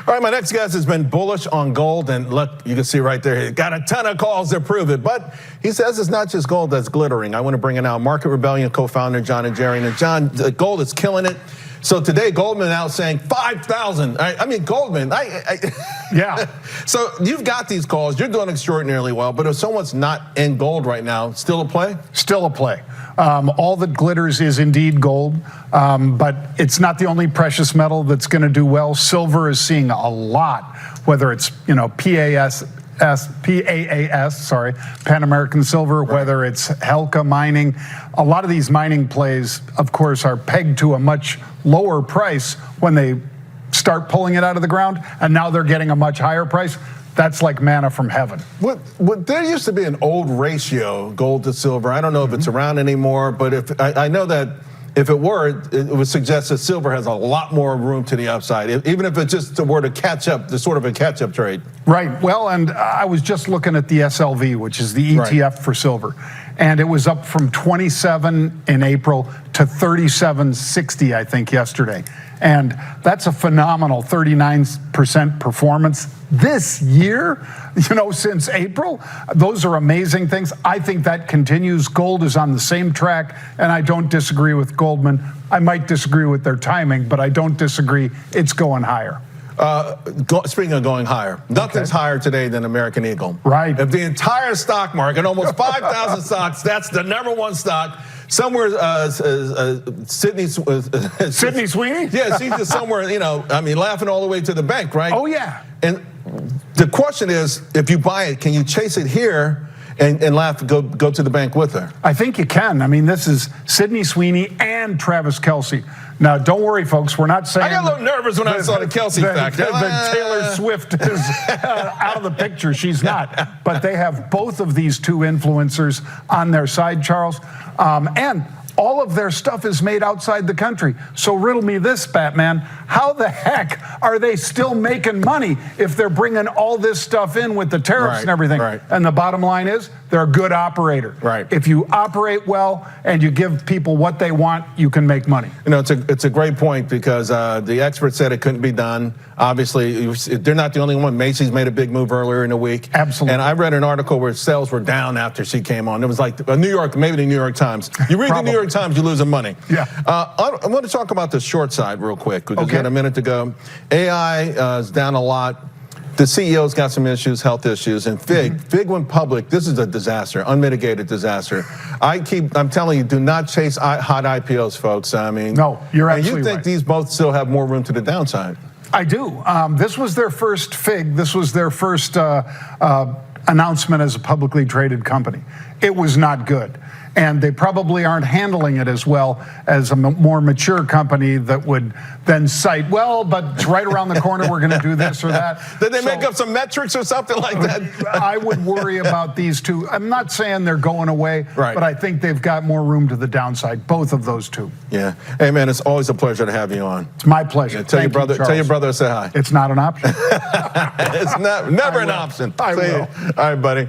All right, my next guest has been bullish on gold, and look, you can see right there, he got a ton of calls to prove it, but he says it's not just gold that's glittering. I want to bring in now Market Rebellion co-founder Jon Najarian. And Jon, gold is killing it. So today, Goldman out saying 5,000. I mean, Goldman, yeah. So you've got these calls. You're doing extraordinarily well. But if someone's not in gold right now, still a play? Still a play. All that glitters is indeed gold, but it's not the only precious metal that's going to do well. Silver is seeing a lot, whether it's PAAS, Pan American Silver, right. Whether it's Alcoa mining. A lot of these mining plays, of course, are pegged to a much lower price when they start pulling it out of the ground, and now they're getting a much higher price. That's like manna from heaven. There used to be an old ratio, gold to silver. I don't know if it's around anymore, but if I know that if it were, it would suggest that silver has a lot more room to the upside, even if it's just were to catch up, the sort of a catch-up trade. Right. Well, and I was just looking at the SLV, which is the ETF for silver, and it was up from 27 in April to 37.60, I think, yesterday. And that's a phenomenal 39% performance this year, since April. Those are amazing things. I think that continues. Gold is on the same track, and I don't disagree with Goldman. I might disagree with their timing, but I don't disagree. It's going higher. Speaking of going higher, nothing's higher today than American Eagle. Right. If the entire stock market, almost 5,000 stocks, that's the #1 stock. Somewhere, Sydney Sweeney? Yeah, she's just somewhere, laughing all the way to the bank, right? Oh, yeah. And the question is, if you buy it, can you chase it here and laugh, go to the bank with her? I think you can. I mean, this is Sydney Sweeney and Travis Kelce. Now, don't worry, folks. We're not saying... I got a little nervous when I saw the Kelce factor. The Taylor Swift is out of the picture. She's not. But they have both of these two influencers on their side, Charles. And all of their stuff is made outside the country. So riddle me this, Batman. How the heck are they still making money if they're bringing all this stuff in with the tariffs and everything? Right. And the bottom line is they're a good operator. Right. If you operate well and you give people what they want, you can make money. It's a great point because the expert said it couldn't be done. Obviously, they're not the only one. Macy's made a big move earlier in the week. Absolutely. And I read an article where sales were down after she came on. It was like maybe the New York Times. You read the New York Times, you're losing money. Yeah. I want to talk about the short side real quick because we got a minute to go. AI is down a lot. The CEO's got some issues, health issues, and Fig went public. This is a disaster, unmitigated disaster. I'm telling you, do not chase hot IPOs, folks. I mean, no, you're absolutely right. And you think these both still have more room to the downside? I do. This was their first Fig. This was their first announcement as a publicly traded company. It was not good. And they probably aren't handling it as well as a more mature company that would then cite, well, but it's right around the corner, we're going to do this or that. Did they make up some metrics or something like that? I would worry about these two. I'm not saying they're going away, but I think they've got more room to the downside, both of those two. Yeah. Hey, man, it's always a pleasure to have you on. It's my pleasure. Yeah, tell your brother to say hi. It's not an option. It's never an option. I will. All right, buddy.